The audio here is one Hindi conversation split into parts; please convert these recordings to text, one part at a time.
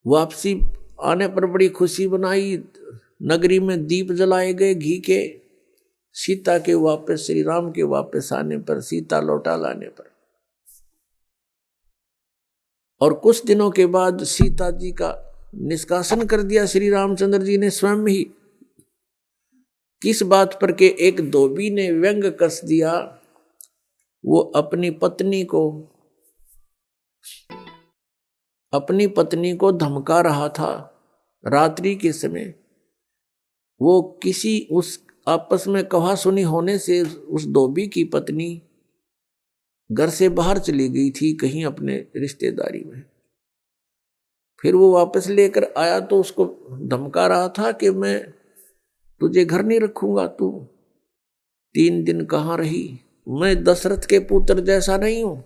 वापसी आने पर बड़ी खुशी बनाई, नगरी में दीप जलाए गए घी के। सीता के वापस, श्री राम के वापस आने पर, सीता लौटा लाने पर, और कुछ दिनों के बाद सीता जी का निष्कासन कर दिया श्री रामचंद्र जी ने स्वयं ही। किस बात पर के एक धोबी ने व्यंग कस दिया, वो अपनी पत्नी को धमका रहा था रात्रि के समय। वो किसी उस आपस में कहा सुनी होने से उस धोबी की पत्नी घर से बाहर चली गई थी कहीं अपने रिश्तेदारी में। फिर वो वापस लेकर आया तो उसको धमका रहा था कि मैं तुझे घर नहीं रखूंगा, तू 3 दिन कहाँ रही, मैं दशरथ के पुत्र जैसा नहीं हूं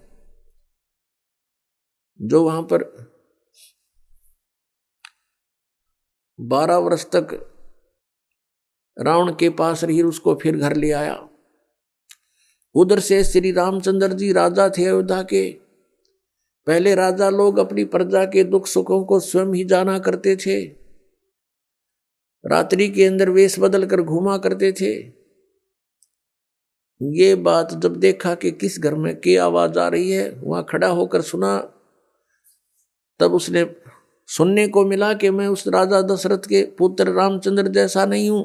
जो वहां पर 12 वर्ष तक रावण के पास रही, उसको फिर घर ले आया। उधर से श्री रामचंद्र जी राजा थे अयोध्या के। पहले राजा लोग अपनी प्रजा के दुख सुखों को स्वयं ही जाना करते थे, रात्रि के अंदर वेश बदल कर घूमा करते थे। ये बात जब देखा कि किस घर में क्या आवाज आ रही है, वहां खड़ा होकर सुना, तब उसने सुनने को मिला कि मैं उस राजा दशरथ के पुत्र रामचंद्र जैसा नहीं हूं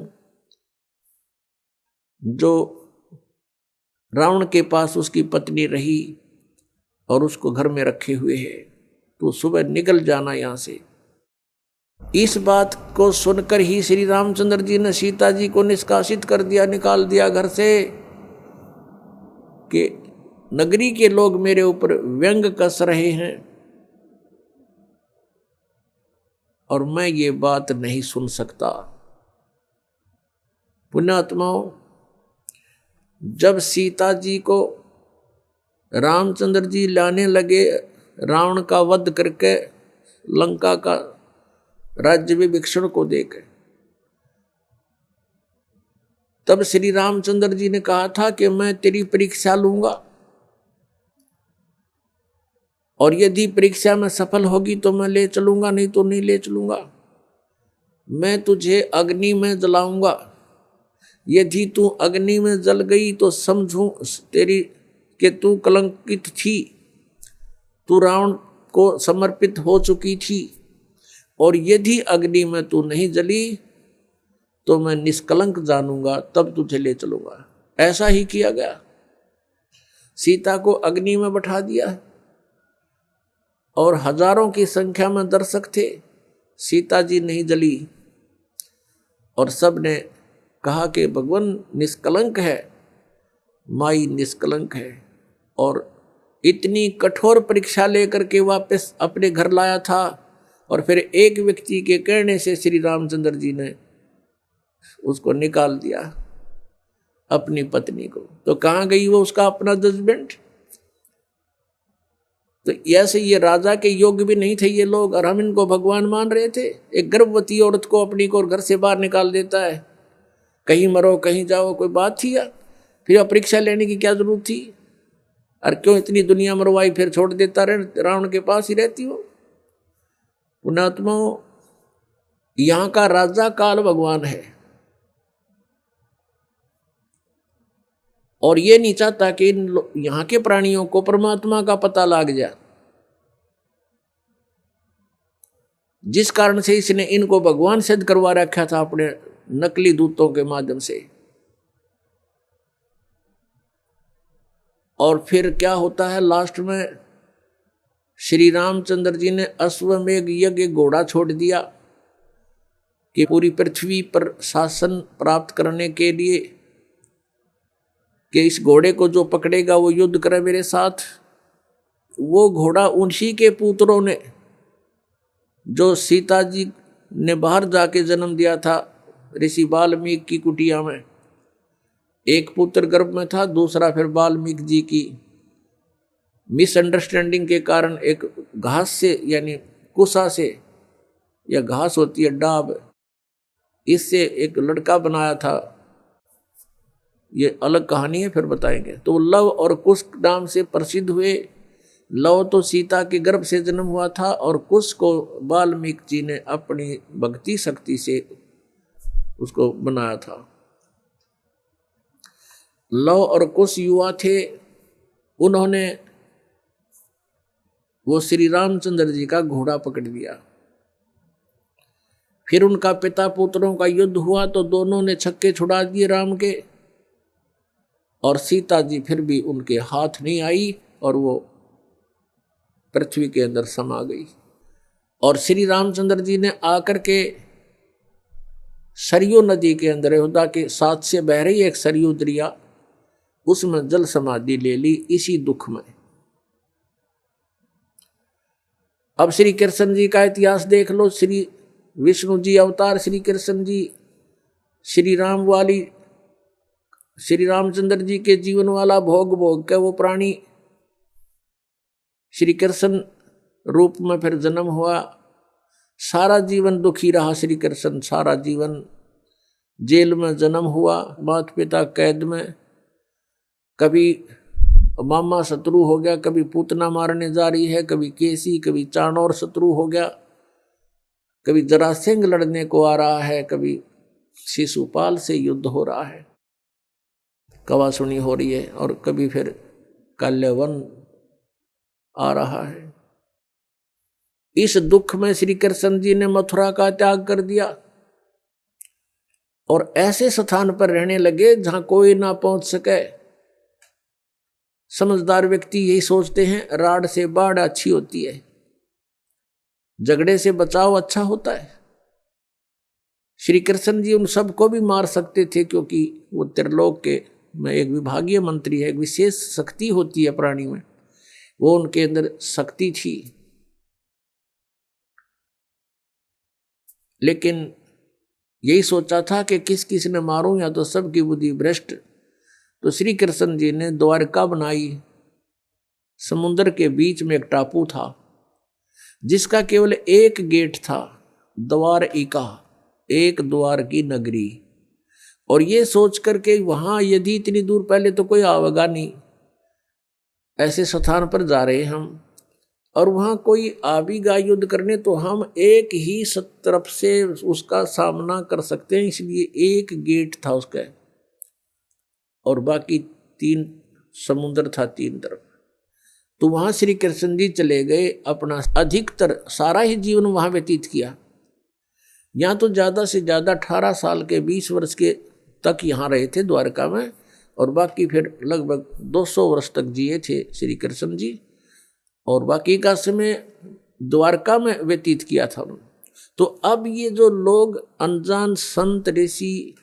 जो रावण के पास उसकी पत्नी रही और उसको घर में रखे हुए है, तो सुबह निकल जाना यहां से। इस बात को सुनकर ही श्री रामचंद्र जी ने सीता जी को निष्कासित कर दिया, निकाल दिया घर से, कि नगरी के लोग मेरे ऊपर व्यंग कस रहे हैं और मैं ये बात नहीं सुन सकता। पुण्यात्माओं, जब सीता जी को रामचंद्र जी लाने लगे, रावण का वध करके लंका का राज्य विभीषण को देकर, तब श्री रामचंद्र जी ने कहा था कि मैं तेरी परीक्षा लूंगा और यदि परीक्षा में सफल होगी तो मैं ले चलूंगा, नहीं तो नहीं ले चलूंगा। मैं तुझे अग्नि में जलाऊंगा, यदि तू अग्नि में जल गई तो समझूं तेरी कि तू कलंकित थी, तू रावण को समर्पित हो चुकी थी, और यदि अग्नि में तू नहीं जली तो मैं निष्कलंक जानूंगा, तब तुझे ले चलूंगा। ऐसा ही किया गया, सीता को अग्नि में बैठा दिया और हजारों की संख्या में दर्शक थे, सीता जी नहीं जली और सब ने कहा कि भगवान निष्कलंक है, माई निष्कलंक है। और इतनी कठोर परीक्षा लेकर के वापस अपने घर लाया था, और फिर एक व्यक्ति के कहने से श्री रामचंद्र जी ने उसको निकाल दिया, अपनी पत्नी को। तो कहाँ गई वो उसका अपना जजमेंट? तो ऐसे ये राजा के योग्य भी नहीं थे ये लोग, और हम इनको भगवान मान रहे थे। एक गर्भवती औरत को अपनी को घर से बाहर निकाल देता है, कहीं मरो कहीं जाओ, कोई बात थी या? फिर परीक्षा लेने की क्या जरूरत थी? और क्यों इतनी दुनिया मरवाई, फिर छोड़ देता रहे, रावण के पास ही रहती हो। पुण्यात्माओं, यहाँ का राजा काल भगवान है, और ये नहीं चाहता कि यहाँ के प्राणियों को परमात्मा का पता लग जाए, जिस कारण से इसने इनको भगवान सिद्ध करवा रखा था अपने नकली दूतों के माध्यम से। और फिर क्या होता है लास्ट में, श्री रामचंद्र जी ने अश्वमेघ यज्ञ घोड़ा छोड़ दिया कि पूरी पृथ्वी पर शासन प्राप्त करने के लिए, कि इस घोड़े को जो पकड़ेगा वो युद्ध करे मेरे साथ। वो घोड़ा उन्हीं के पुत्रों ने, जो सीता जी ने बाहर जाके जन्म दिया था ऋषि वाल्मीकि की कुटिया में, एक पुत्र गर्भ में था, दूसरा फिर वाल्मीकि जी की मिसअंडरस्टैंडिंग के कारण एक घास से, यानी कुसा से, या घास होती है डाब, इससे एक लड़का बनाया था। ये अलग कहानी है, फिर बताएंगे। तो लव और कुश नाम से प्रसिद्ध हुए, लव तो सीता के गर्भ से जन्म हुआ था और कुश को वाल्मीकि जी ने अपनी भक्ति शक्ति से उसको बनाया था। लव और कुश युवा थे, उन्होंने वो श्री रामचंद्र जी का घोड़ा पकड़ लिया। फिर उनका पिता पुत्रों का युद्ध हुआ तो दोनों ने छक्के छुड़ा दिए राम के, और सीता जी फिर भी उनके हाथ नहीं आई और वो पृथ्वी के अंदर समा गई। और श्री रामचंद्र जी ने आकर के सरयू नदी के अंदर, अयोध्या के साथ से बह रही एक सरयू दरिया, उसमें जल समाधि ले ली इसी दुख में। अब श्री कृष्ण जी का इतिहास देख लो। श्री विष्णु जी अवतार श्री कृष्ण जी, श्री रामचंद्र जी के जीवन वाला भोग भोग के वो प्राणी श्री कृष्ण रूप में फिर जन्म हुआ। सारा जीवन दुखी रहा श्री कृष्ण, सारा जीवन जेल में जन्म हुआ, माता पिता कैद में, कभी मामा शत्रु हो गया, कभी पूतना मारने जा रही है, कभी केसी, कभी चाणोर शत्रु हो गया, कभी जरासिंह लड़ने को आ रहा है, कभी शिशुपाल से युद्ध हो रहा है, कवासुनी हो रही है, और कभी फिर काल्यवन आ रहा है। इस दुख में श्री कृष्ण जी ने मथुरा का त्याग कर दिया और ऐसे स्थान पर रहने लगे जहां कोई ना पहुंच सके। समझदार व्यक्ति यही सोचते हैं, राड से बाढ़ अच्छी होती है, झगड़े से बचाव अच्छा होता है। श्री कृष्ण जी उन सबको भी मार सकते थे, क्योंकि वो त्रिलोक के में एक विभागीय मंत्री है, एक विशेष शक्ति होती है प्राणी में, वो उनके अंदर शक्ति थी। लेकिन यही सोचा था कि किस किस ने मारूं, या तो सबकी बुद्धि भ्रष्ट। तो श्री कृष्ण जी ने द्वारका बनाई। समुद्र के बीच में एक टापू था जिसका केवल एक गेट था, द्वारिका, एक द्वार की नगरी। और ये सोच करके वहां यदि इतनी दूर, पहले तो कोई आवेगा नहीं, ऐसे स्थान पर जा रहे हम, और वहां कोई आवेगा युद्ध करने तो हम एक ही तरफ से उसका सामना कर सकते हैं, इसलिए एक गेट था उसका, और बाकी 3 समुद्र था 3 तरफ। तो वहां श्री कृष्ण जी चले गए, अपना अधिकतर सारा ही जीवन वहां व्यतीत किया। यहाँ तो ज्यादा से ज्यादा 18 साल के 20 वर्ष के तक यहाँ रहे थे द्वारका में, और बाकी फिर लगभग 200 वर्ष तक जिए थे श्री कृष्ण जी, और बाकी का समय द्वारका में व्यतीत किया था। तो अब ये जो लोग अनजान संत ऋषि,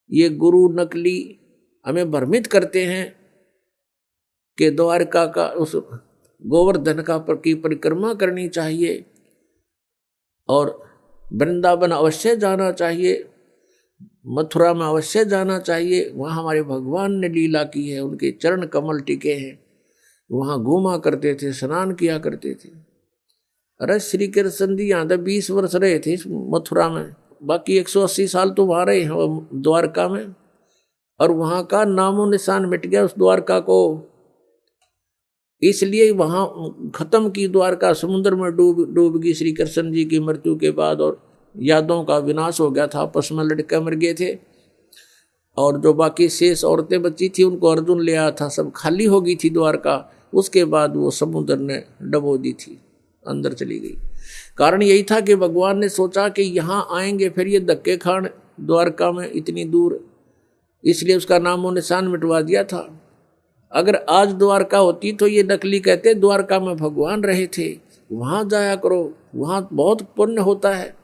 ये गुरु नकली हमें भ्रमित करते हैं कि द्वारका का उस गोवर्धन की परिक्रमा करनी चाहिए और वृंदावन अवश्य जाना चाहिए, मथुरा में अवश्य जाना चाहिए, वहाँ हमारे भगवान ने लीला की है, उनके चरण कमल टिके हैं, वहाँ घूमा करते थे, स्नान किया करते थे। अरे श्री कृष्ण जी यहाँ तक 20 वर्ष रहे थे मथुरा में, बाकी 180 साल तो वहाँ रहे हैं द्वारका में, और वहाँ का नामो निशान मिट गया उस द्वारका को। इसलिए वहाँ खत्म की द्वारका, समुद्र में डूब गई श्री कृष्ण जी की मृत्यु के बाद, और यादों का विनाश हो गया था, आपस में लड़के मर गए थे, और जो बाकी शेष औरतें बची थी उनको अर्जुन ले आया था, सब खाली हो गई थी द्वारका। उसके बाद वो समुद्र ने डबो दी थी, अंदर चली गई। कारण यही था कि भगवान ने सोचा कि यहाँ आएंगे फिर ये धक्के खान द्वारका में इतनी दूर, इसलिए उसका नामो निशान मिटवा दिया था। अगर आज द्वारका होती तो ये नकली कहते द्वारका में भगवान रहे थे, वहाँ जाया करो, वहाँ बहुत पुण्य होता है।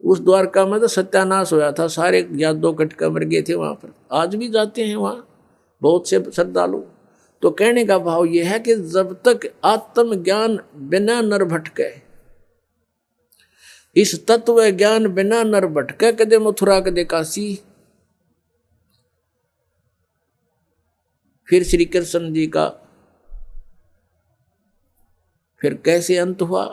उस द्वारका में तो सत्यानाश होया था, सारे यादव कटका मर गए थे वहाँ पर। आज भी जाते हैं वहाँ बहुत से श्रद्धालु। तो कहने का भाव यह है कि जब तक आत्म ज्ञान बिना नर भटके, इस तत्व ज्ञान बिना नर भटके, कदे मथुरा कदे काशी। फिर श्री कृष्ण जी का फिर कैसे अंत हुआ?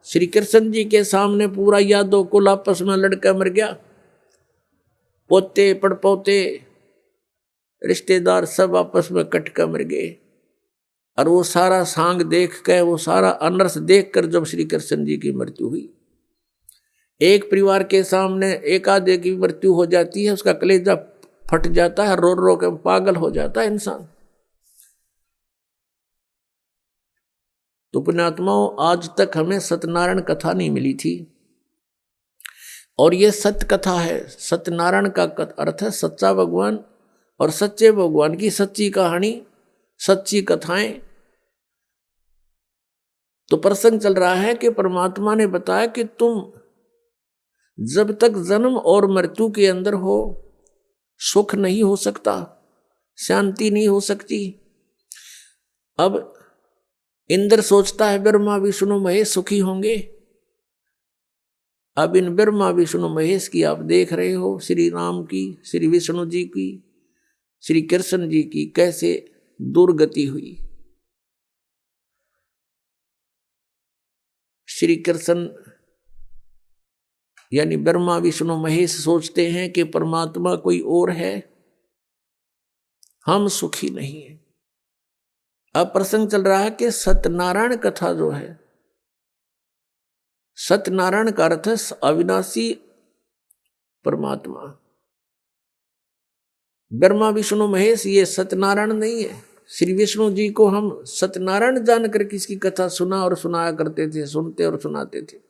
श्री कृष्ण जी के सामने पूरा यादव कुल आपस में लड़का मर गया, पोते पड़पोते रिश्तेदार सब आपस में कट कर मर गए। और वो सारा सांग देख कर, वो सारा अनर्थ देख कर जब श्री कृष्ण जी की मृत्यु हुई, एक परिवार के सामने एक आधे की मृत्यु हो जाती है, उसका कलेजा फट जाता है, रो रो के पागल हो जाता है इंसान। तो पुण्यात्माओं, आज तक हमें सत्यनारायण कथा नहीं मिली थी, और ये सत्य कथा है। सत्यनारायण का अर्थ है सच्चा भगवान, और सच्चे भगवान की सच्ची कहानी, सच्ची कथाएं। तो प्रसंग चल रहा है कि परमात्मा ने बताया कि तुम जब तक जन्म और मृत्यु के अंदर हो, सुख नहीं हो सकता, शांति नहीं हो सकती। अब इंद्र सोचता है ब्रह्मा विष्णु महेश सुखी होंगे। अब इन ब्रह्मा विष्णु महेश की आप देख रहे हो, श्री राम की, श्री विष्णु जी की, श्री कृष्ण जी की कैसे दुर्गति हुई। श्री कृष्ण यानी ब्रह्मा विष्णु महेश सोचते हैं कि परमात्मा कोई और है, हम सुखी नहीं है। अब प्रसंग चल रहा है कि सत्यनारायण कथा जो है, सत्यनारायण का अर्थ है अविनाशी परमात्मा। ब्रह्मा विष्णु महेश ये सत्यनारायण नहीं है। श्री विष्णु जी को हम सत्यनारायण जानकर किसकी कथा सुना और सुनाया करते थे, सुनते और सुनाते थे।